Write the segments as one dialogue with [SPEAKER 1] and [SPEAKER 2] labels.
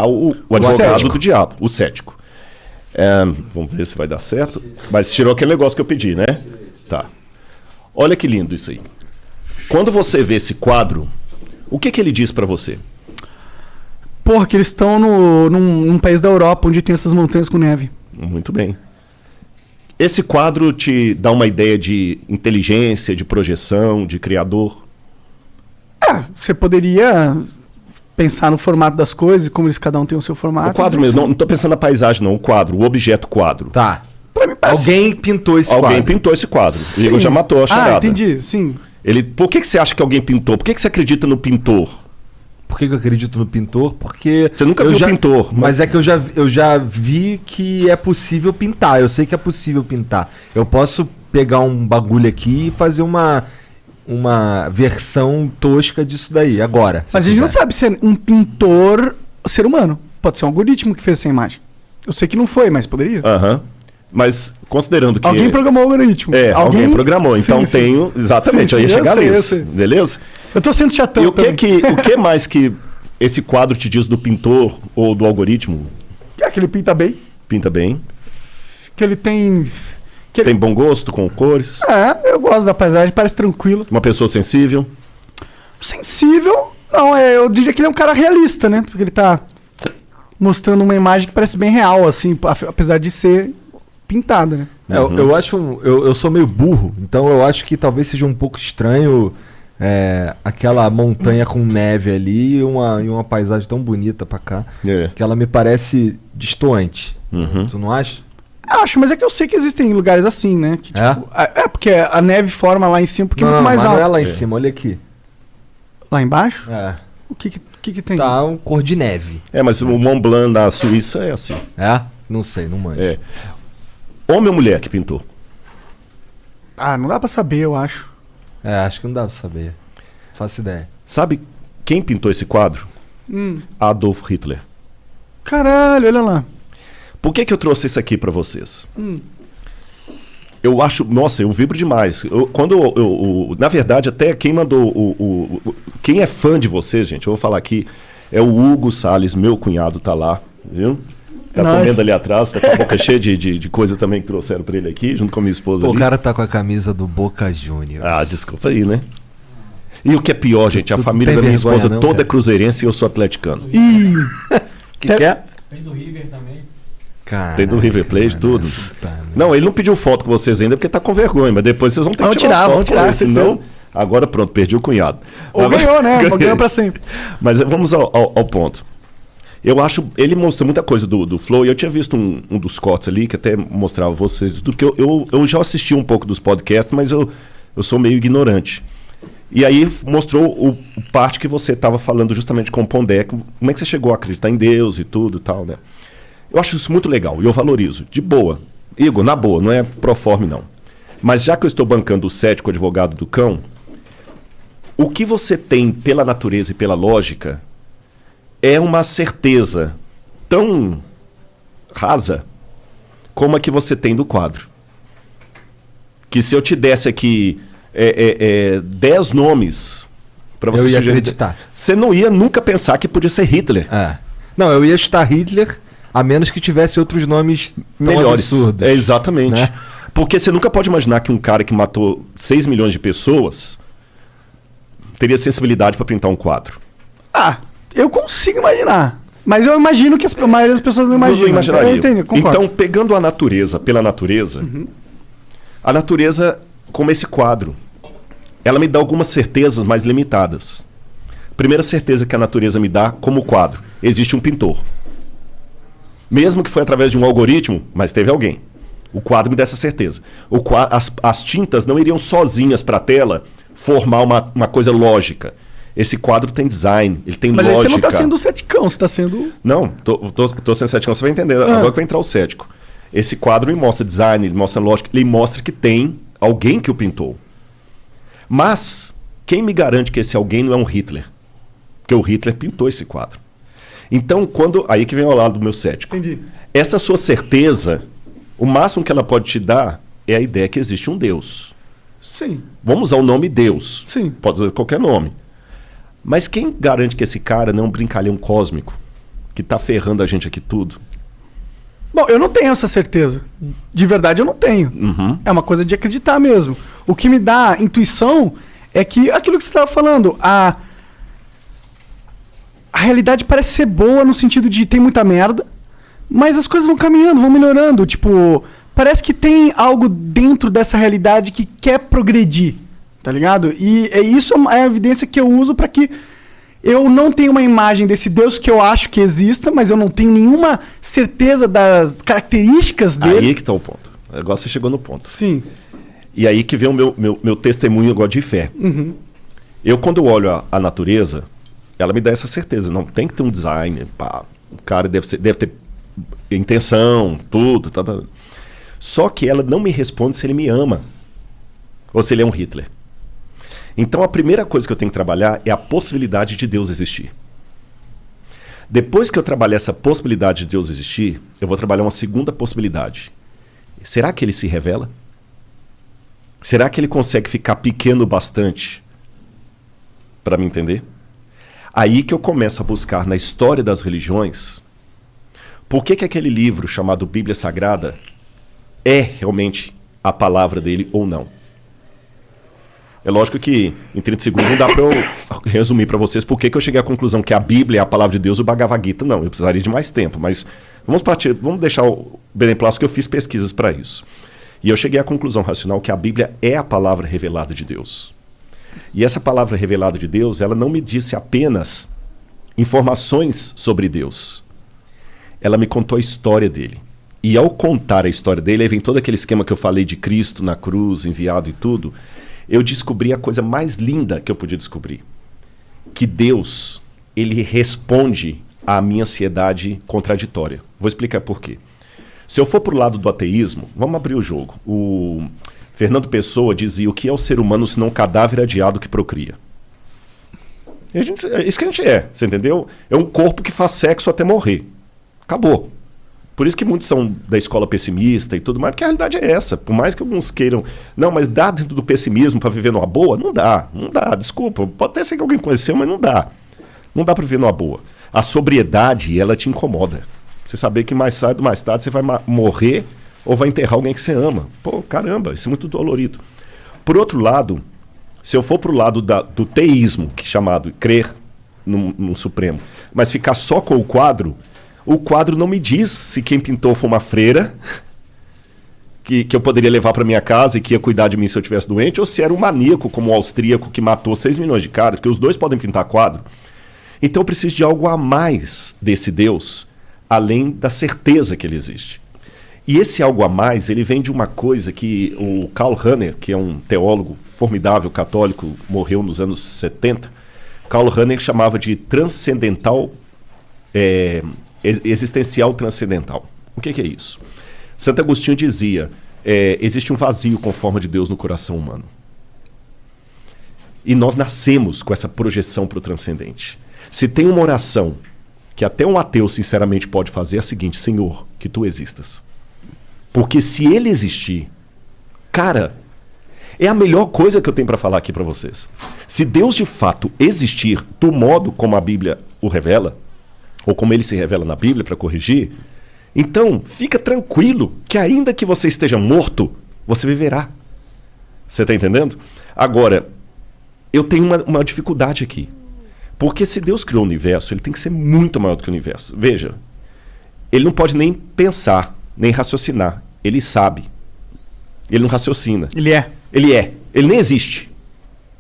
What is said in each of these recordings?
[SPEAKER 1] o advogado do diabo, o cético. Vamos ver se vai dar certo. Mas tirou aquele negócio que eu pedi, né? Tá. Olha que lindo isso aí. Quando você vê esse quadro, o que ele diz pra você?
[SPEAKER 2] Porra, que eles estão num país da Europa onde tem essas montanhas com neve.
[SPEAKER 1] Muito bem. Esse quadro te dá uma ideia de inteligência, de projeção, de criador?
[SPEAKER 2] Você poderia pensar no formato das coisas e como eles cada um tem o seu formato.
[SPEAKER 1] O quadro mesmo, não estou pensando na paisagem não, o quadro, o objeto quadro.
[SPEAKER 3] Tá.
[SPEAKER 2] Pra mim parece...
[SPEAKER 3] Alguém pintou esse quadro.
[SPEAKER 1] Alguém pintou esse quadro. O Igor já matou a charada.
[SPEAKER 2] Entendi, sim.
[SPEAKER 1] Por que você acha que alguém pintou? Por que você acredita no pintor?
[SPEAKER 3] Por que eu acredito no pintor? Porque...
[SPEAKER 1] Você nunca viu o pintor.
[SPEAKER 3] Mas é que eu já vi que é possível pintar. Eu sei que é possível pintar. Eu posso pegar um bagulho aqui e fazer uma versão tosca disso daí, agora.
[SPEAKER 2] Mas a gente não sabe se é um pintor ser humano. Pode ser um algoritmo que fez essa imagem. Eu sei que não foi, mas poderia.
[SPEAKER 1] Mas considerando que...
[SPEAKER 2] Alguém programou o algoritmo.
[SPEAKER 1] Alguém programou. Então tenho... Exatamente, eu ia chegar nisso. Beleza?
[SPEAKER 2] Eu tô sendo chatão.
[SPEAKER 1] E o que mais que esse quadro te diz do pintor ou do algoritmo?
[SPEAKER 2] Que ele pinta bem.
[SPEAKER 1] Pinta bem.
[SPEAKER 2] Que ele tem...
[SPEAKER 1] Tem bom gosto com cores.
[SPEAKER 2] Eu gosto da paisagem, parece tranquilo.
[SPEAKER 1] Uma pessoa sensível.
[SPEAKER 2] Sensível? Não, eu diria que ele é um cara realista, né? Porque ele tá mostrando uma imagem que parece bem real, assim, apesar de ser pintada, né?
[SPEAKER 3] Eu acho... Eu sou meio burro, então eu acho que talvez seja um pouco estranho aquela montanha com neve ali e uma paisagem tão bonita pra cá, que ela me parece distoante. Tu não acha?
[SPEAKER 2] Acho, mas é que eu sei que existem lugares assim, né? Que, tipo, porque a neve forma lá em cima porque é muito mais alto.
[SPEAKER 3] Não é lá em cima, olha aqui.
[SPEAKER 2] Lá embaixo? O que tem?
[SPEAKER 3] Tá um cor de neve.
[SPEAKER 1] Mas o Mont Blanc da Suíça é assim.
[SPEAKER 3] Não sei, não manjo.
[SPEAKER 1] Homem ou mulher que pintou?
[SPEAKER 2] Não dá pra saber, eu acho.
[SPEAKER 3] Acho que não dá pra saber. Faço ideia.
[SPEAKER 1] Sabe quem pintou esse quadro? Adolf Hitler.
[SPEAKER 2] Caralho, olha lá.
[SPEAKER 1] Por que eu trouxe isso aqui pra vocês? Eu acho... Nossa, eu vibro demais. Na verdade, até quem mandou... Quem é fã de vocês, gente, eu vou falar aqui, é o Hugo Salles, meu cunhado, tá lá, viu? Tá comendo ali atrás, tá com a boca cheia de coisa também que trouxeram pra ele aqui, junto com a minha esposa ali.
[SPEAKER 3] O cara tá com a camisa do Boca Juniors.
[SPEAKER 1] Desculpa aí, né? E o que é pior, gente, a família da minha esposa toda é cruzeirense e eu sou atleticano. Que é?
[SPEAKER 4] Tem do River também.
[SPEAKER 3] Cara,
[SPEAKER 1] tem do River Plate, tudo. Não, ele não pediu foto com vocês ainda porque tá com vergonha, mas depois vocês vão ter que tirar foto.
[SPEAKER 2] Vamos tirar,
[SPEAKER 1] senão... Agora pronto, perdi o cunhado.
[SPEAKER 2] Ou ganhou, né? Ganhou pra sempre.
[SPEAKER 1] Mas vamos ao ponto. Eu acho, ele mostrou muita coisa do Flow, e eu tinha visto um dos cortes ali, que até mostrava vocês, tudo que eu já assisti um pouco dos podcasts, mas eu sou meio ignorante. E aí mostrou o parte que você estava falando justamente com o Pondé, como é que você chegou a acreditar em Deus e tudo e tal, né? Eu acho isso muito legal, e eu valorizo, de boa. Igor, na boa, não é proforme não. Mas já que eu estou bancando o cético advogado do cão, o que você tem pela natureza e pela lógica é uma certeza tão rasa como a que você tem do quadro. Que se eu te desse aqui 10 nomes para você
[SPEAKER 3] eu ia acreditar.
[SPEAKER 1] Você não ia nunca pensar que podia ser Hitler.
[SPEAKER 3] Não, eu ia chutar Hitler, a menos que tivesse outros nomes
[SPEAKER 1] melhores.
[SPEAKER 3] Absurdos.
[SPEAKER 1] Exatamente.
[SPEAKER 3] Né?
[SPEAKER 1] Porque você nunca pode imaginar que um cara que matou 6 milhões de pessoas teria sensibilidade para pintar um quadro.
[SPEAKER 2] Eu consigo imaginar. Mas eu imagino que a maioria das pessoas não imaginam.
[SPEAKER 1] Eu entendi, então, pegando a natureza pela natureza, a natureza, como esse quadro, ela me dá algumas certezas mais limitadas. Primeira certeza que a natureza me dá, como quadro, existe um pintor. Mesmo que foi através de um algoritmo, mas teve alguém. O quadro me dá essa certeza. As tintas não iriam sozinhas para a tela formar uma coisa lógica. Esse quadro tem design, ele tem lógica.
[SPEAKER 2] Mas você não está sendo ceticão, você está sendo...
[SPEAKER 1] Não, tô sendo ceticão, você vai entender. Agora que vai entrar o cético. Esse quadro me mostra design, ele mostra lógica, ele mostra que tem alguém que o pintou. Mas, quem me garante que esse alguém não é um Hitler? Porque o Hitler pintou esse quadro. Então, aí que vem ao lado do meu cético.
[SPEAKER 2] Entendi.
[SPEAKER 1] Essa sua certeza, o máximo que ela pode te dar é a ideia que existe um Deus.
[SPEAKER 2] Sim.
[SPEAKER 1] Vamos usar o nome Deus.
[SPEAKER 2] Sim.
[SPEAKER 1] Pode usar qualquer nome. Mas quem garante que esse cara não é um brincalhão cósmico? que tá ferrando a gente aqui tudo?
[SPEAKER 2] Bom, eu não tenho essa certeza. De verdade, eu não tenho. É uma coisa de acreditar mesmo. O que me dá intuição é que aquilo que você estava falando, a realidade parece ser boa no sentido de tem muita merda, mas as coisas vão caminhando, vão melhorando. Tipo, parece que tem algo dentro dessa realidade que quer progredir, tá ligado? E isso é a evidência que eu uso para que eu não tenho uma imagem desse Deus que eu acho que exista, mas eu não tenho nenhuma certeza das características dele.
[SPEAKER 1] Aí que tá o ponto. Agora você chegou no ponto.
[SPEAKER 2] Sim.
[SPEAKER 1] E aí que vem o meu testemunho agora de fé. Eu, quando olho a natureza, ela me dá essa certeza. Não tem que ter um design. Pá, o cara deve ter intenção, tudo. Tá. Só que ela não me responde se ele me ama. Ou se ele é um Hitler. Então a primeira coisa que eu tenho que trabalhar é a possibilidade de Deus existir. Depois que eu trabalhar essa possibilidade de Deus existir, eu vou trabalhar uma segunda possibilidade. Será que ele se revela? Será que ele consegue ficar pequeno bastante para me entender? Aí que eu começo a buscar na história das religiões por que aquele livro chamado Bíblia Sagrada é realmente a palavra dele ou não. É lógico que em 30 segundos não dá para eu resumir para vocês por que eu cheguei à conclusão que a Bíblia é a palavra de Deus e o Bhagavad Gita não. Eu precisaria de mais tempo, mas vamos deixar o beneplácito que eu fiz pesquisas para isso. E eu cheguei à conclusão racional que a Bíblia é a palavra revelada de Deus. E essa palavra revelada de Deus, ela não me disse apenas informações sobre Deus. Ela me contou a história dele. E ao contar a história dele, aí vem todo aquele esquema que eu falei de Cristo na cruz, enviado e tudo, eu descobri a coisa mais linda que eu podia descobrir. Que Deus, ele responde à minha ansiedade contraditória. Vou explicar por quê. Se eu for pro lado do ateísmo, vamos abrir o jogo. O Fernando Pessoa dizia: o que é o ser humano senão um cadáver adiado que procria? E é isso que a gente é, você entendeu? É um corpo que faz sexo até morrer. Acabou. Por isso que muitos são da escola pessimista e tudo mais, porque a realidade é essa. Por mais que alguns queiram... Não, mas dá dentro do pessimismo para viver numa boa? Não dá, desculpa. Pode até ser que alguém conheceu, mas não dá. Não dá para viver numa boa. A sobriedade, ela te incomoda. Você saber que mais cedo, mais tarde, você vai morrer ou vai enterrar alguém que você ama. Pô, caramba, isso é muito dolorido. Por outro lado, se eu for pro lado do teísmo, que é chamado crer no Supremo, mas ficar só com o quadro não me diz se quem pintou foi uma freira que eu poderia levar para minha casa e que ia cuidar de mim se eu estivesse doente, ou se era um maníaco como o austríaco que matou 6 milhões de caras, porque os dois podem pintar quadro. Então eu preciso de algo a mais desse Deus, além da certeza que ele existe. E esse algo a mais, ele vem de uma coisa que o Karl Rahner, que é um teólogo formidável, católico, morreu nos anos 70, Karl Rahner chamava de transcendental, existencial transcendental. O que é isso? Santo Agostinho dizia, existe um vazio com forma de Deus no coração humano. E nós nascemos com essa projeção para o transcendente. Se tem uma oração que até um ateu sinceramente pode fazer, é a seguinte: Senhor, que tu existas. Porque se ele existir, cara, é a melhor coisa que eu tenho para falar aqui para vocês. Se Deus de fato existir do modo como a Bíblia o revela, ou como ele se revela na Bíblia para corrigir, então fica tranquilo que ainda que você esteja morto, você viverá. Você está entendendo? Agora, eu tenho uma dificuldade aqui. Porque se Deus criou o universo, ele tem que ser muito maior do que o universo. Veja, ele não pode nem pensar, nem raciocinar. Ele sabe. Ele não raciocina.
[SPEAKER 2] Ele é.
[SPEAKER 1] Ele é. Ele nem existe.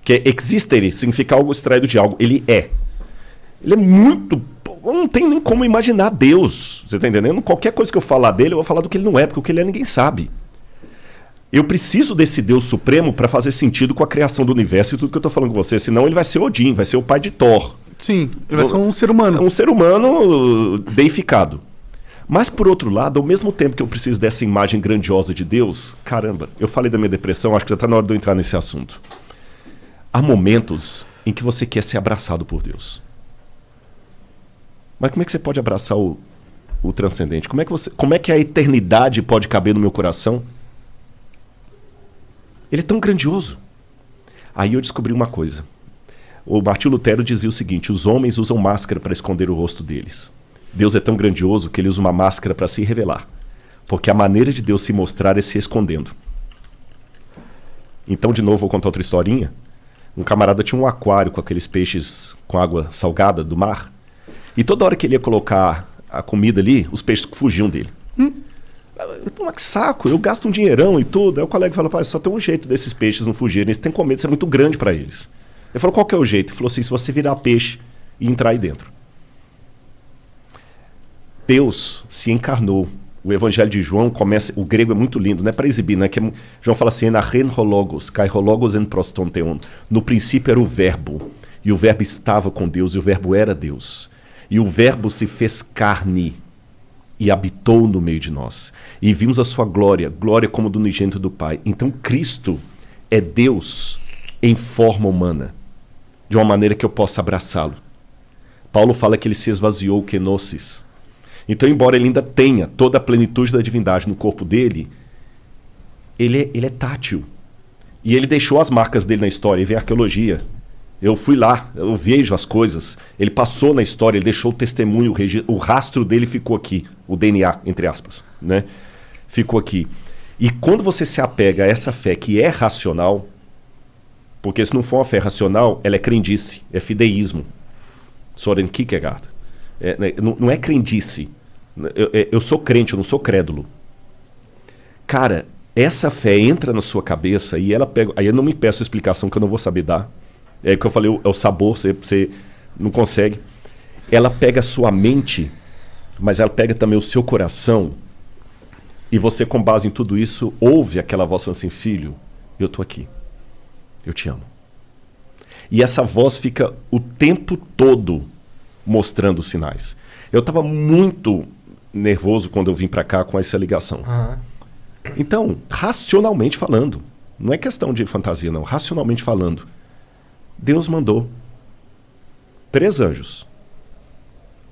[SPEAKER 1] Que existere significa algo extraído de algo. Ele é. Ele é muito... Não tem nem como imaginar Deus. Você está entendendo? Qualquer coisa que eu falar dele, eu vou falar do que ele não é, porque o que ele é ninguém sabe. Eu preciso desse Deus supremo para fazer sentido com a criação do universo e tudo que eu estou falando com você. Senão ele vai ser Odin, vai ser o pai de Thor.
[SPEAKER 2] Sim, ele vai ser um ser humano.
[SPEAKER 1] Um ser humano deificado. Mas, por outro lado, ao mesmo tempo que eu preciso dessa imagem grandiosa de Deus, caramba, eu falei da minha depressão, acho que já está na hora de eu entrar nesse assunto. Há momentos em que você quer ser abraçado por Deus. Mas como é que você pode abraçar o transcendente? Como é que a eternidade pode caber no meu coração? Ele é tão grandioso. Aí eu descobri uma coisa. O Martinho Lutero dizia o seguinte: os homens usam máscara para esconder o rosto deles. Deus é tão grandioso que ele usa uma máscara para se revelar. Porque a maneira de Deus se mostrar é se escondendo. Então, de novo, vou contar outra historinha. Um camarada tinha um aquário com aqueles peixes com água salgada do mar. E toda hora que ele ia colocar a comida ali, os peixes fugiam dele. Mas que saco, eu gasto um dinheirão e tudo. Aí o colega falou, pai, só tem um jeito desses peixes não fugirem. Eles têm com medo, isso é muito grande para eles. Ele falou, qual que é o jeito? Ele falou assim, se você virar peixe e entrar aí dentro. Deus se encarnou. O Evangelho de João começa, o grego é muito lindo, não é para exibir, né? João fala assim, kai hologos en proston theon. No princípio era o verbo, e o verbo estava com Deus, e o verbo era Deus. E o verbo se fez carne e habitou no meio de nós. E vimos a sua glória, glória como do unigênito do Pai. Então Cristo é Deus em forma humana, de uma maneira que eu possa abraçá-lo. Paulo fala que ele se esvaziou, kenosis. Então, embora ele ainda tenha toda a plenitude da divindade no corpo dele, ele é tátil. E ele deixou as marcas dele na história. E vem a arqueologia. Eu fui lá, eu vejo as coisas. Ele passou na história, ele deixou o testemunho, o rastro dele ficou aqui. O DNA, entre aspas, né? Ficou aqui. E quando você se apega a essa fé que é racional, porque se não for uma fé racional, ela é crendice, é fideísmo. Soren Kierkegaard. Não é crendice. Eu sou crente, eu não sou crédulo. Cara, essa fé entra na sua cabeça e ela pega... Aí eu não me peço explicação que eu não vou saber dar. É o que eu falei, é o sabor, você não consegue. Ela pega a sua mente, mas ela pega também o seu coração. E você, com base em tudo isso, ouve aquela voz falando assim, filho, eu tô aqui. Eu te amo. E essa voz fica o tempo todo mostrando sinais. Eu estava muito nervoso quando eu vim para cá com essa ligação. Então, racionalmente falando, não é questão de fantasia não, racionalmente falando, Deus mandou 3 anjos.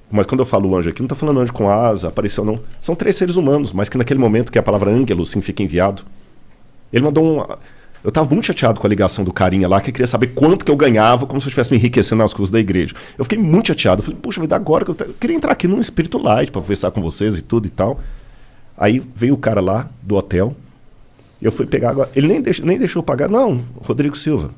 [SPEAKER 1] Mas quando eu falo anjo aqui, não estou falando anjo com asa, apareceu não. São 3 seres humanos, mas que naquele momento que a palavra ângelo significa enviado, ele mandou um... Eu estava muito chateado com a ligação do carinha lá, que queria saber quanto que eu ganhava, como se eu estivesse me enriquecendo nas coisas da igreja. Eu fiquei muito chateado. Eu falei, puxa, vida, agora que eu queria entrar aqui num espírito light para conversar com vocês e tudo e tal. Aí veio o cara lá do hotel, eu fui pegar agora. Ele nem deixou eu pagar. Não, Rodrigo Silva,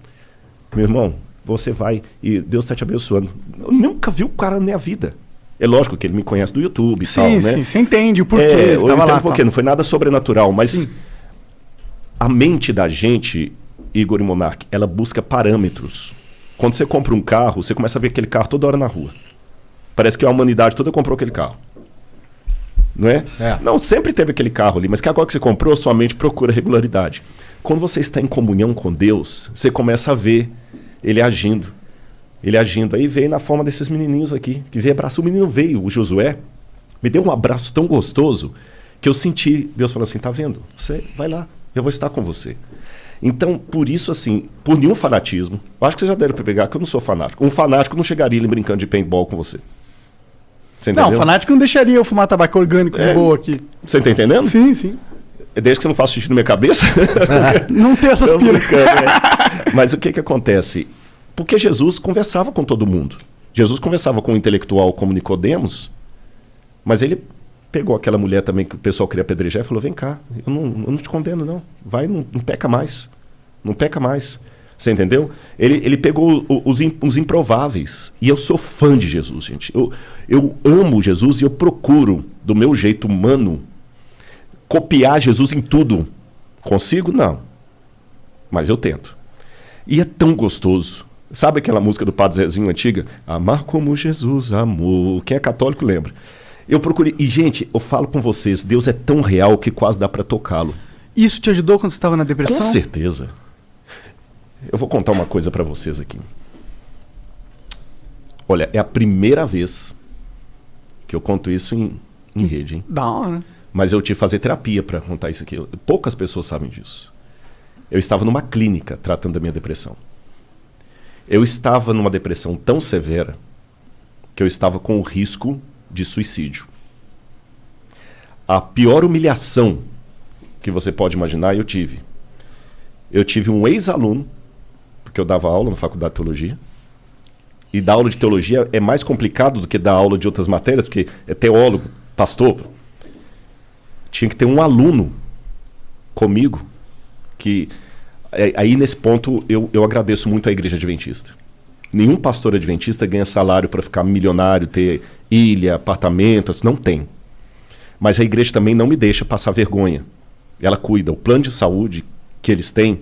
[SPEAKER 1] meu irmão, você vai e Deus está te abençoando. Eu nunca vi o cara na minha vida. É lógico que ele me conhece do YouTube e tal, né? Sim,
[SPEAKER 2] você entende o porquê.
[SPEAKER 1] Eu entendo o porquê, não foi nada sobrenatural, mas... Sim. A mente da gente, Igor e Monark, ela busca parâmetros. Quando você compra um carro, você começa a ver aquele carro toda hora na rua. Parece que a humanidade toda comprou aquele carro. Não é? Não, sempre teve aquele carro ali, mas que agora que você comprou, sua mente procura regularidade. Quando você está em comunhão com Deus, você começa a ver ele agindo. Ele agindo. Aí veio na forma desses menininhos aqui, que veio abraçar. O menino veio, o Josué, me deu um abraço tão gostoso que eu senti, Deus falou assim, tá vendo? Você vai lá. Eu vou estar com você. Então, por isso, assim, por nenhum fanatismo, eu acho que você já deve pegar que eu não sou fanático. Um fanático não chegaria ali brincando de paintball com você. Você entendeu?
[SPEAKER 2] Não, fanático não deixaria eu fumar tabaco orgânico de boa aqui.
[SPEAKER 1] Você tá entendendo?
[SPEAKER 2] Sim, sim.
[SPEAKER 1] Desde que você não faça xixi na minha cabeça.
[SPEAKER 2] Não tem essas piras.
[SPEAKER 1] Mas o que acontece? Porque Jesus conversava com todo mundo. Jesus conversava com um intelectual como Nicodemos, mas ele... pegou aquela mulher também que o pessoal queria apedrejar e falou, vem cá, eu não te condeno não, vai, não peca mais, não peca mais, você entendeu? Ele pegou os improváveis, e eu sou fã de Jesus, gente, eu amo Jesus e eu procuro, do meu jeito humano, copiar Jesus em tudo. Consigo? Não, mas eu tento, e é tão gostoso. Sabe aquela música do Padre Zezinho antiga? Amar como Jesus amou, quem é católico lembra. Eu procurei. E, gente, eu falo com vocês, Deus é tão real que quase dá para tocá-lo.
[SPEAKER 2] Isso te ajudou quando você estava na depressão?
[SPEAKER 1] Com certeza. Eu vou contar uma coisa para vocês aqui. Olha, é a primeira vez que eu conto isso em rede, hein?
[SPEAKER 2] Da hora.
[SPEAKER 1] Mas eu tive que fazer terapia para contar isso aqui. Poucas pessoas sabem disso. Eu estava numa clínica tratando da minha depressão. Eu estava numa depressão tão severa que eu estava com o risco de suicídio. A pior humilhação que você pode imaginar eu tive. Eu tive um ex-aluno, porque eu dava aula na faculdade de teologia, E dar aula de teologia é mais complicado do que dar aula de outras matérias, porque é teólogo, pastor. Tinha que ter um aluno comigo que... Aí, nesse ponto, eu agradeço muito à Igreja Adventista. Nenhum pastor adventista ganha salário para ficar milionário, ter ilha, apartamentos, não tem. Mas a igreja também não me deixa passar vergonha. Ela cuida. O plano de saúde que eles têm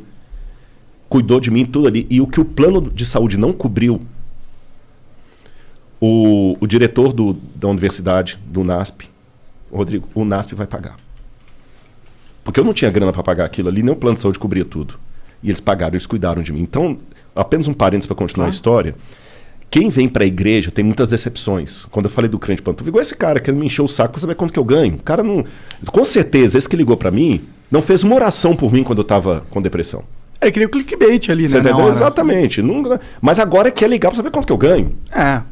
[SPEAKER 1] cuidou de mim tudo ali. E o que o plano de saúde não cobriu, o diretor da universidade, do NASP, Rodrigo, o NASP vai pagar. Porque eu não tinha grana para pagar aquilo ali, nem o plano de saúde cobria tudo. E eles pagaram, eles cuidaram de mim. Então, apenas um parênteses para continuar a história. Quem vem para a igreja tem muitas decepções. Quando eu falei do crente pantufa, igual esse cara que me encheu o saco para saber quanto que eu ganho. O cara não... Com certeza, esse que ligou para mim, não fez uma oração por mim quando eu estava com depressão.
[SPEAKER 2] Ele queria o clickbait ali, né?
[SPEAKER 1] Você entendeu? Exatamente. Não, mas agora quer ligar para saber quanto que eu ganho.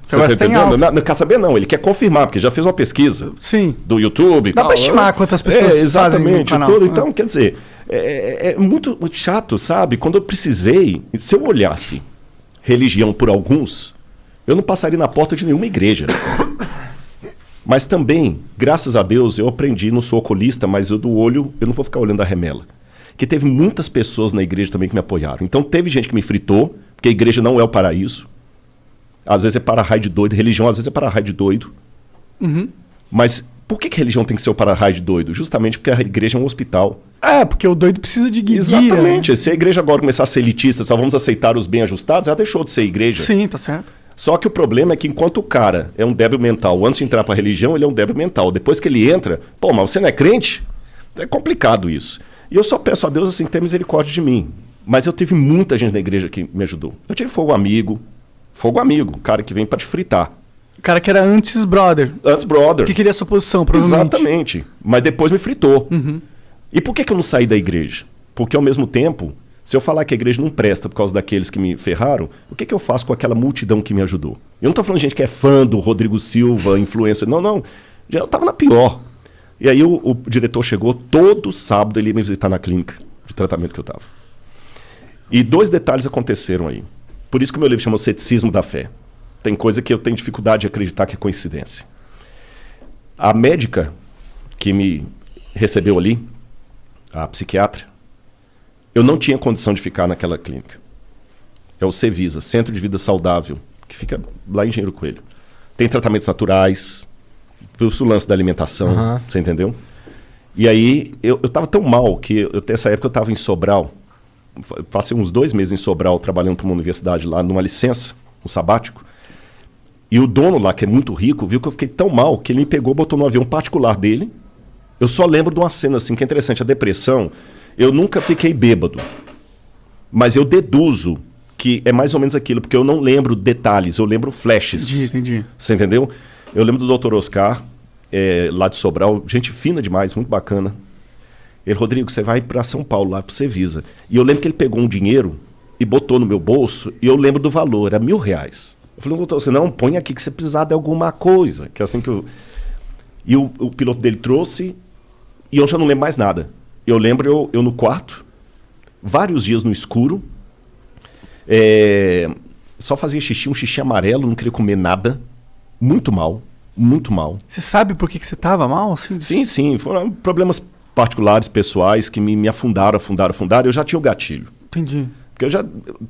[SPEAKER 2] Você tem alto.
[SPEAKER 1] Não quer saber não, ele quer confirmar, porque já fez uma pesquisa.
[SPEAKER 2] Sim.
[SPEAKER 1] Do YouTube.
[SPEAKER 2] Dá para estimar quantas pessoas
[SPEAKER 1] exatamente,
[SPEAKER 2] fazem no canal.
[SPEAKER 1] Então, quer dizer, é muito chato, sabe? Quando eu precisei, se eu olhasse religião por alguns, eu não passaria na porta de nenhuma igreja. Mas também, graças a Deus, eu aprendi, não sou oculista, mas eu do olho, eu não vou ficar olhando a remela. Que teve muitas pessoas na igreja também que me apoiaram. Então teve gente que me fritou, porque a igreja não é o paraíso. Às vezes é para-raio de doido, religião às vezes é para-raio de doido.
[SPEAKER 2] Uhum.
[SPEAKER 1] Mas por que religião tem que ser o para-raio de doido? Justamente porque a igreja é um hospital.
[SPEAKER 2] Porque o doido precisa de guia.
[SPEAKER 1] Exatamente. Se a igreja agora começar a ser elitista, só vamos aceitar os bem ajustados, ela deixou de ser igreja.
[SPEAKER 2] Sim, tá certo.
[SPEAKER 1] Só que o problema é que enquanto o cara é um débil mental, antes de entrar para a religião, ele é um débil mental. Depois que ele entra, mas você não é crente? É complicado isso. E eu só peço a Deus assim que tenha misericórdia de mim. Mas eu tive muita gente na igreja que me ajudou. Eu tive fogo amigo, cara que vem para te fritar.
[SPEAKER 2] O cara que era antes brother.
[SPEAKER 1] Antes brother.
[SPEAKER 2] Que queria a sua posição, provavelmente.
[SPEAKER 1] Exatamente. Mas depois me fritou.
[SPEAKER 2] Uhum.
[SPEAKER 1] E por que eu não saí da igreja? Porque ao mesmo tempo, se eu falar que a igreja não presta por causa daqueles que me ferraram, o que eu faço com aquela multidão que me ajudou? Eu não estou falando de gente que é fã do Rodrigo Silva, influencer. Não. Eu estava na pior. E aí o diretor chegou, todo sábado ele ia me visitar na clínica de tratamento que eu estava. E 2 detalhes aconteceram aí. Por isso que o meu livro chama O Ceticismo da Fé. Tem coisa que eu tenho dificuldade de acreditar que é coincidência. A médica que me recebeu ali, a psiquiatra, eu não tinha condição de ficar naquela clínica. É o Cevisa, Centro de Vida Saudável, que fica lá em Engenheiro Coelho. Tem tratamentos naturais, o lance da alimentação, você entendeu? E aí, eu tava tão mal que, nessa época eu tava em Sobral, passei uns 2 meses em Sobral, trabalhando para uma universidade lá, numa licença, um sabático, e o dono lá, que é muito rico, viu que eu fiquei tão mal, que ele me pegou, botou no avião particular dele. Eu só lembro de uma cena assim, que é interessante, a depressão, eu nunca fiquei bêbado, mas eu deduzo que é mais ou menos aquilo, porque eu não lembro detalhes, eu lembro flashes.
[SPEAKER 2] Entendi.
[SPEAKER 1] Você entendeu? Eu lembro do Dr. Oscar, lá de Sobral, gente fina demais, muito bacana. Ele, Rodrigo, você vai para São Paulo, lá para o Cevisa. E eu lembro que ele pegou um dinheiro e botou no meu bolso, e eu lembro do valor, era R$1.000. Eu falei, doutor Oscar, não, põe aqui que você precisar de alguma coisa. Que é assim que eu... E o piloto dele trouxe, e eu já não lembro mais nada. Eu lembro eu no quarto, vários dias no escuro, só fazia xixi, um xixi amarelo, não queria comer nada. Muito mal, muito mal.
[SPEAKER 2] Você sabe por que você estava mal? Assim?
[SPEAKER 1] Sim. Foram problemas particulares, pessoais, que me afundaram. Eu já tinha o gatilho.
[SPEAKER 2] Entendi.
[SPEAKER 1] Porque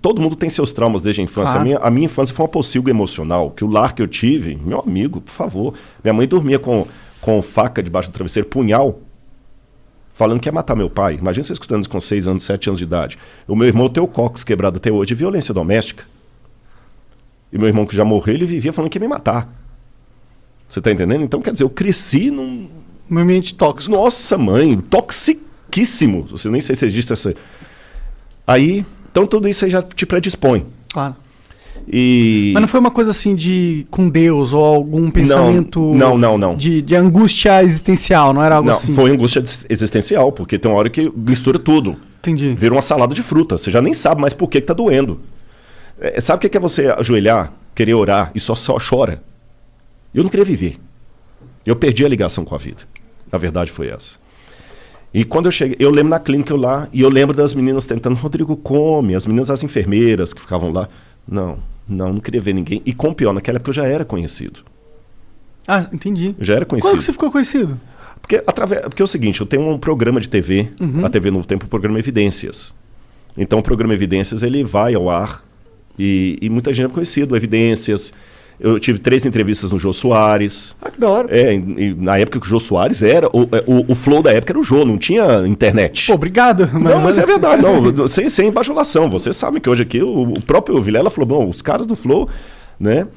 [SPEAKER 1] todo mundo tem seus traumas desde a infância. Claro. A minha infância foi uma pocilga emocional. Que o lar que eu tive, meu amigo, por favor. Minha mãe dormia com faca debaixo do travesseiro, punhal, falando que ia matar meu pai. Imagina você escutando isso com 6 anos, 7 anos de idade. O meu irmão tem o cóccix quebrado até hoje de violência doméstica. E meu irmão que já morreu, ele vivia falando que ia me matar. Você tá entendendo? Então, quer dizer, eu cresci num...
[SPEAKER 2] Um ambiente tóxico.
[SPEAKER 1] Nossa, mãe, toxiquíssimo. Você nem sei se existe essa... Aí, então tudo isso aí já te predispõe.
[SPEAKER 2] Claro. Mas não foi uma coisa assim com Deus ou algum pensamento...
[SPEAKER 1] Não.
[SPEAKER 2] De angústia existencial, não era algo assim?
[SPEAKER 1] Não, foi angústia existencial, porque tem uma hora que mistura tudo.
[SPEAKER 2] Entendi.
[SPEAKER 1] Vira uma salada de fruta. Você já nem sabe mais por que tá doendo. Sabe o que é você ajoelhar, querer orar e só chora? Eu não queria viver. Eu perdi a ligação com a vida. A verdade foi essa. E quando eu cheguei, eu lembro na clínica lá, e eu lembro das meninas tentando, Rodrigo, come, as meninas, as enfermeiras que ficavam lá. Não, Não queria ver ninguém. E com o pior, naquela época eu já era conhecido.
[SPEAKER 2] Ah, entendi.
[SPEAKER 1] Eu já era conhecido.
[SPEAKER 2] Quando que você ficou conhecido?
[SPEAKER 1] Porque é o seguinte, eu tenho um programa de TV, a TV Novo Tempo, o programa Evidências. Então o programa Evidências, ele vai ao ar e muita gente é conhecido, Evidências. Eu tive 3 entrevistas no Jô Soares.
[SPEAKER 2] Ah, que da hora.
[SPEAKER 1] E na época que o Jô Soares era... O flow da época era o Jô, não tinha internet.
[SPEAKER 2] Pô, obrigado.
[SPEAKER 1] Não, mas é verdade, não, sem bajulação. Vocês sabem que hoje aqui o próprio Vilela falou, bom, os caras do flow, né?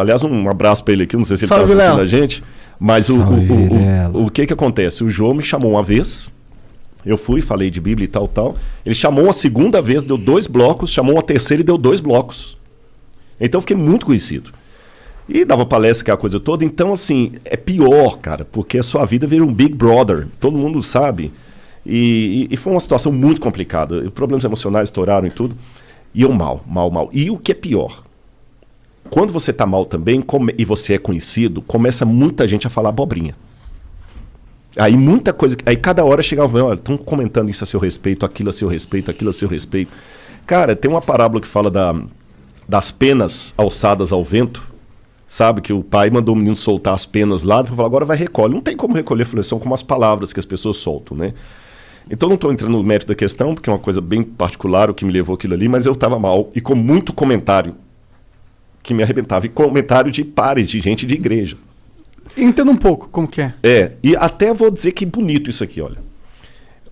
[SPEAKER 1] Aliás, um abraço pra ele aqui, não sei se ele tá assistindo a gente. Mas o que acontece? O Jô me chamou uma vez, eu fui, falei de Bíblia e tal. Ele chamou uma segunda vez, deu 2 blocos, chamou uma terceira e deu 2 blocos. Então eu fiquei muito conhecido. E dava palestra, que é a coisa toda. Então, assim, é pior, cara, porque a sua vida vira um Big Brother. Todo mundo sabe. E foi uma situação muito complicada. Problemas emocionais estouraram e tudo. E eu mal. E o que é pior? Quando você tá mal também, e você é conhecido, começa muita gente a falar abobrinha. Aí muita coisa... Aí cada hora chegava, olha, estão comentando isso a seu respeito, aquilo a seu respeito, aquilo a seu respeito. Cara, tem uma parábola que fala das penas alçadas ao vento, sabe? Que o pai mandou o menino soltar as penas lá, para falar, agora vai recolhe. Não tem como recolher, são como as palavras que as pessoas soltam, né? Então não estou entrando no mérito da questão, porque é uma coisa bem particular o que me levou aquilo ali, mas eu estava mal e com muito comentário que me arrebentava. E comentário de pares, de gente de igreja.
[SPEAKER 2] Entenda um pouco como que é.
[SPEAKER 1] E até vou dizer que bonito isso aqui, olha.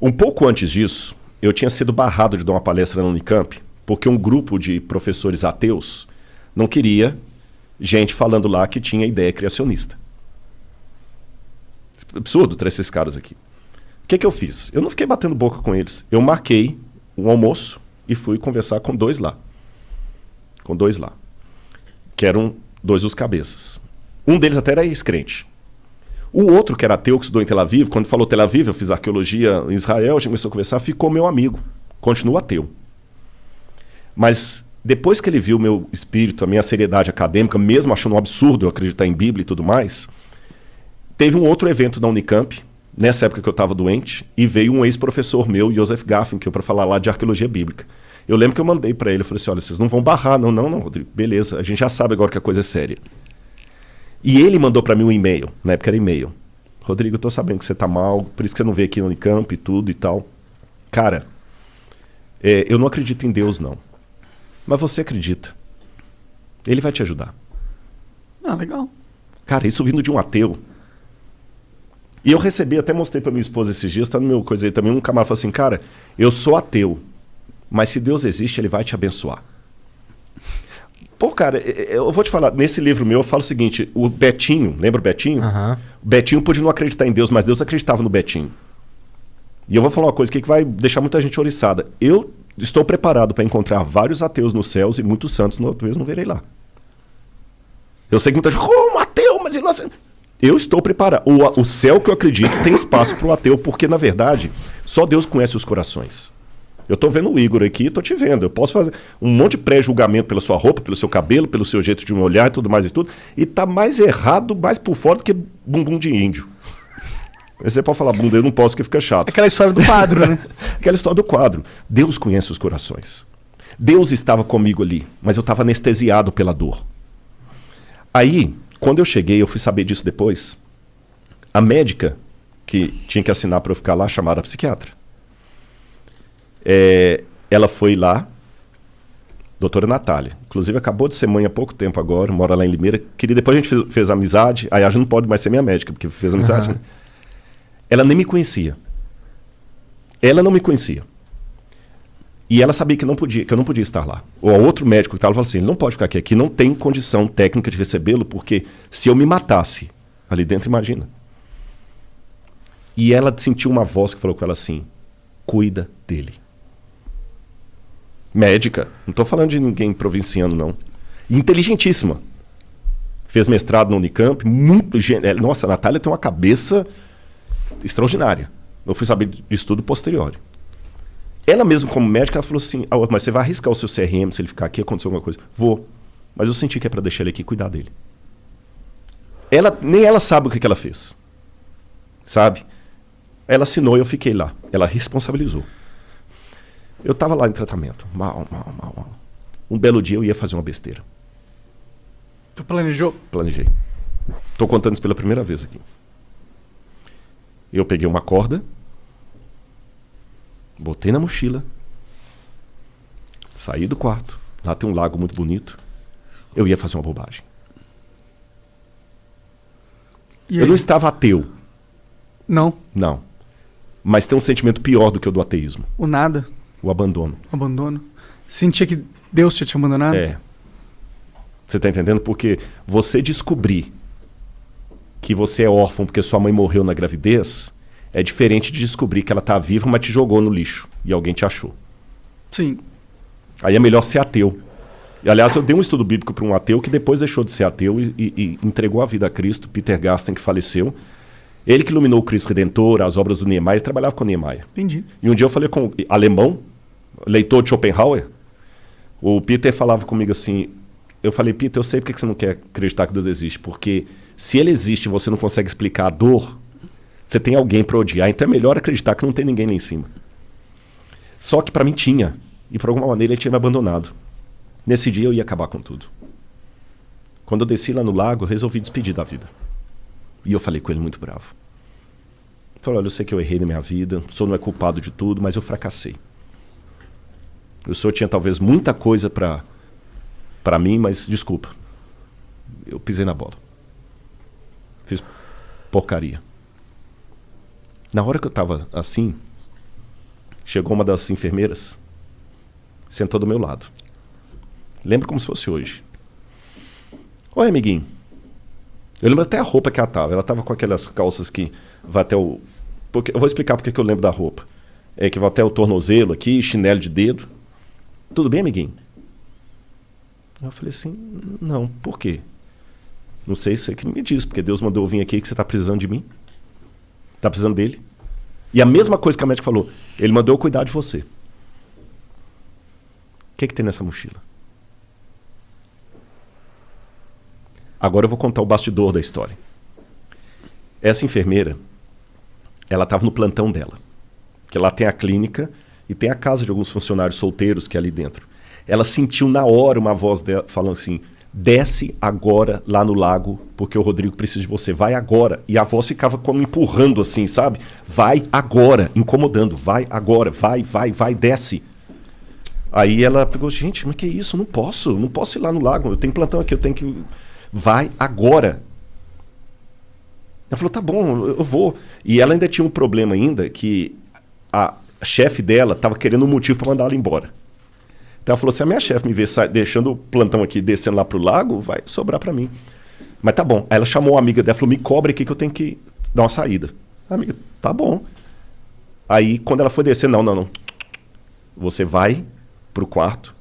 [SPEAKER 1] Um pouco antes disso, eu tinha sido barrado de dar uma palestra na Unicamp, porque um grupo de professores ateus não queria gente falando lá que tinha ideia criacionista. Absurdo trazer esses caras aqui. O que eu fiz? Eu não fiquei batendo boca com eles. Eu marquei um almoço e fui conversar com 2 lá. Que eram 2 dos cabeças. Um deles até era ex-crente. O outro, que era ateu, que estudou em Tel Aviv, quando falou Tel Aviv, eu fiz arqueologia em Israel, a gente começou a conversar, ficou meu amigo. Continua ateu. Mas depois que ele viu o meu espírito, a minha seriedade acadêmica, mesmo achando um absurdo eu acreditar em Bíblia e tudo mais, teve um outro evento na Unicamp, nessa época que eu estava doente, e veio um ex-professor meu, Joseph Gaffin, que eu para falar lá de arqueologia bíblica. Eu lembro que eu mandei para ele, eu falei assim, olha, vocês não vão barrar, não, Rodrigo, beleza, a gente já sabe agora que a coisa é séria. E ele mandou para mim um e-mail, na época era e-mail. Rodrigo, eu tô sabendo que você tá mal, por isso que você não veio aqui no Unicamp e tudo e tal. Cara, eu não acredito em Deus, não. Mas você acredita. Ele vai te ajudar.
[SPEAKER 2] Ah, legal.
[SPEAKER 1] Cara, isso vindo de um ateu. E eu recebi, até mostrei pra minha esposa esses dias, tá no meu coisa aí também, um camarada falou assim, cara, eu sou ateu, mas se Deus existe, ele vai te abençoar. Pô, cara, eu vou te falar, nesse livro meu eu falo o seguinte, o Betinho, lembra o Betinho?
[SPEAKER 3] Uhum.
[SPEAKER 1] O Betinho podia não acreditar em Deus, mas Deus acreditava no Betinho. E eu vou falar uma coisa aqui que vai deixar muita gente oriçada. Eu estou preparado para encontrar vários ateus nos céus e muitos santos, talvez não verei lá. Eu sei que muita gente, como ateu, mas ele não... Eu estou preparado. O céu que eu acredito tem espaço para o ateu, porque, na verdade, só Deus conhece os corações. Eu estou vendo o Igor aqui e estou te vendo. Eu posso fazer um monte de pré-julgamento pela sua roupa, pelo seu cabelo, pelo seu jeito de me olhar e tudo mais e tudo. E tá mais errado, mais por fora do que bumbum de índio. Você pode falar bunda, eu não posso, que fica chato.
[SPEAKER 2] Aquela história do quadro, né?
[SPEAKER 1] Aquela história do quadro. Deus conhece os corações. Deus estava comigo ali, mas eu estava anestesiado pela dor. Aí, quando eu cheguei, eu fui saber disso depois, a médica que tinha que assinar para eu ficar lá, chamaram a psiquiatra. Ela foi lá, doutora Natália, inclusive acabou de ser mãe há pouco tempo agora, mora lá em Limeira, depois a gente fez amizade, aí a gente não pode mais ser minha médica, porque fez amizade, né? Ela nem me conhecia. Ela não me conhecia. E ela sabia que eu não podia estar lá. Ou outro médico que estava falou assim, ele não pode ficar aqui não tem condição técnica de recebê-lo, porque se eu me matasse ali dentro, imagina. E ela sentiu uma voz que falou com ela assim, cuida dele. Médica, não estou falando de ninguém provinciano, não. Inteligentíssima. Fez mestrado na Unicamp, muito genial. Nossa, a Natália tem uma cabeça extraordinária. Eu fui saber disso tudo posterior. Ela mesma, como médica, ela falou assim, mas você vai arriscar o seu CRM se ele ficar aqui, acontecer alguma coisa? Vou. Mas eu senti que é para deixar ele aqui e cuidar dele. Nem ela sabe o que ela fez. Sabe? Ela assinou e eu fiquei lá. Ela responsabilizou. Eu estava lá em tratamento. Mal. Um belo dia eu ia fazer uma besteira.
[SPEAKER 2] Tu planejou?
[SPEAKER 1] Planejei. Tô contando isso pela primeira vez aqui. Eu peguei uma corda, botei na mochila, saí do quarto. Lá tem um lago muito bonito. Eu ia fazer uma bobagem. Eu não estava ateu.
[SPEAKER 2] Não.
[SPEAKER 1] Não. Mas tem um sentimento pior do que o do ateísmo.
[SPEAKER 2] O nada?
[SPEAKER 1] O abandono.
[SPEAKER 2] Abandono. Sentia que Deus tinha te abandonado?
[SPEAKER 1] É. Você tá entendendo? Porque você descobrir que você é órfão porque sua mãe morreu na gravidez é diferente de descobrir que ela tá viva, mas te jogou no lixo e alguém te achou.
[SPEAKER 2] Sim.
[SPEAKER 1] Aí é melhor ser ateu. E, aliás, eu dei um estudo bíblico para um ateu que depois deixou de ser ateu e entregou a vida a Cristo, Peter Gasten, que faleceu. Ele que iluminou o Cristo Redentor, as obras do Niemeyer, ele trabalhava com o Niemeyer.
[SPEAKER 2] Entendi.
[SPEAKER 1] E um dia eu falei com um alemão, leitor de Schopenhauer, o Peter falava comigo assim, eu falei, Peter, eu sei porque você não quer acreditar que Deus existe, porque se ele existe e você não consegue explicar a dor, você tem alguém para odiar, então é melhor acreditar que não tem ninguém lá em cima. Só que para mim tinha, e por alguma maneira ele tinha me abandonado. Nesse dia eu ia acabar com tudo. Quando eu desci lá no lago, eu resolvi despedir da vida. E eu falei com ele muito bravo. Falei, olha, eu sei que eu errei na minha vida, o senhor não é culpado de tudo, mas eu fracassei. O senhor tinha talvez muita coisa para mim, mas desculpa. Eu pisei na bola. Fiz porcaria. Na hora que eu estava assim, chegou uma das enfermeiras, sentou do meu lado. Lembro como se fosse hoje. Oi, amiguinho. Eu lembro até a roupa que ela estava. Ela estava com aquelas calças que vai até o... eu vou explicar porque que eu lembro da roupa. É que vai até o tornozelo aqui, chinelo de dedo. Tudo bem, amiguinho? Eu falei assim, não, por quê? Não sei se você que me diz, porque Deus mandou eu vir aqui que você está precisando de mim. Está precisando dele. E a mesma coisa que a médica falou, ele mandou eu cuidar de você. O que tem nessa mochila? Agora eu vou contar o bastidor da história. Essa enfermeira, ela estava no plantão dela. Que lá tem a clínica e tem a casa de alguns funcionários solteiros que é ali dentro. Ela sentiu na hora uma voz dela falando assim, desce agora lá no lago, porque o Rodrigo precisa de você, vai agora. E a voz ficava como empurrando assim, sabe? Vai agora, incomodando, vai agora, vai, desce. Aí ela pegou, gente, mas que isso? Não posso ir lá no lago, eu tenho plantão aqui, eu tenho que... Vai agora. Ela falou, tá bom, eu vou. E ela ainda tinha um problema ainda, que a chefe dela estava querendo um motivo para mandar ela embora. Então ela falou, se a minha chefe me ver deixando o plantão aqui, descendo lá pro lago, vai sobrar para mim. Mas tá bom. Aí ela chamou a amiga dela, falou, me cobre aqui que eu tenho que dar uma saída. A amiga, tá bom. Aí quando ela foi descer, não. Você vai pro quarto,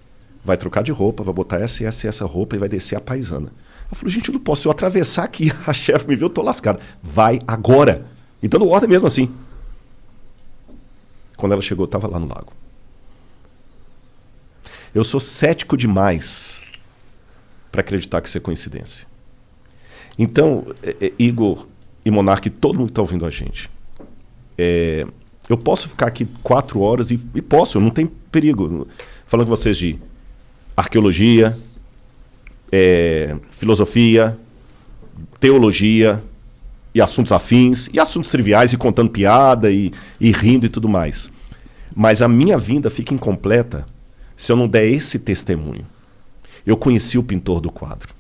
[SPEAKER 1] vai trocar de roupa, vai botar essa roupa e vai descer a paisana. Eu falei, gente, eu não posso. Se eu atravessar aqui, a chefe me viu, eu tô lascado. Vai agora. E dando ordem mesmo assim. Quando ela chegou, eu tava lá no lago. Eu sou cético demais para acreditar que isso é coincidência. Então, Igor e Monark, todo mundo que está ouvindo a gente, eu posso ficar aqui 4 horas e posso, não tem perigo. Falando com vocês de arqueologia, filosofia, teologia e assuntos afins, e assuntos triviais, e contando piada e rindo e tudo mais. Mas a minha vinda fica incompleta se eu não der esse testemunho. Eu conheci o pintor do quadro,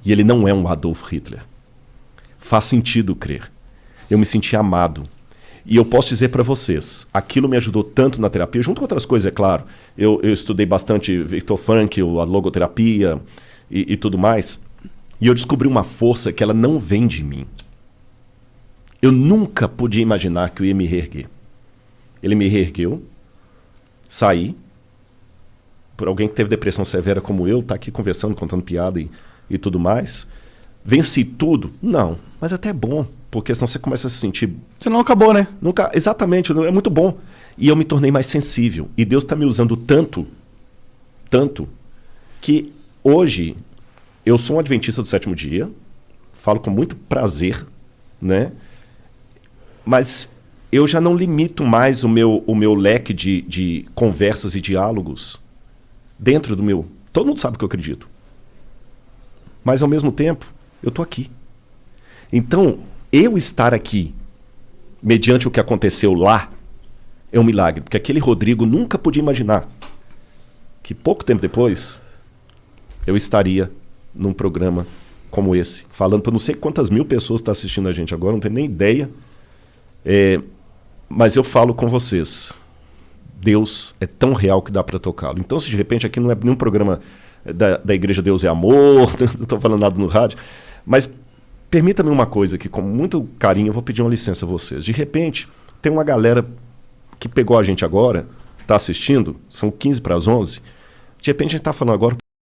[SPEAKER 1] e ele não é um Adolf Hitler. Faz sentido crer. Eu me senti amado. E eu posso dizer para vocês, aquilo me ajudou tanto na terapia, junto com outras coisas, é claro. Eu estudei bastante Viktor Frankl, a logoterapia e tudo mais. E eu descobri uma força que ela não vem de mim. Eu nunca podia imaginar que eu ia me reerguer. Ele me reergueu, saí. Por alguém que teve depressão severa como eu, tá aqui conversando, contando piada e tudo mais. Venci tudo? Não, mas até é bom, porque senão você começa a se sentir...
[SPEAKER 2] Você não acabou, né?
[SPEAKER 1] Nunca, exatamente, é muito bom. E eu me tornei mais sensível. E Deus está me usando tanto, que hoje eu sou um adventista do 7º dia, falo com muito prazer, né? Mas eu já não limito mais o meu leque de conversas e diálogos dentro do meu Todo mundo sabe o que eu acredito. Mas, ao mesmo tempo, eu tô aqui. Então, eu estar aqui, mediante o que aconteceu lá, é um milagre. Porque aquele Rodrigo nunca podia imaginar que pouco tempo depois eu estaria num programa como esse, falando para não sei quantas mil pessoas estão assistindo a gente agora, não tenho nem ideia. Mas eu falo com vocês, Deus é tão real que dá para tocá-lo. Então, se de repente aqui não é nenhum programa da Igreja Deus é Amor, não estou falando nada no rádio, mas permita-me uma coisa que, com muito carinho, eu vou pedir uma licença a vocês. De repente, tem uma galera que pegou a gente agora, está assistindo, são 11:15. De repente a gente está falando agora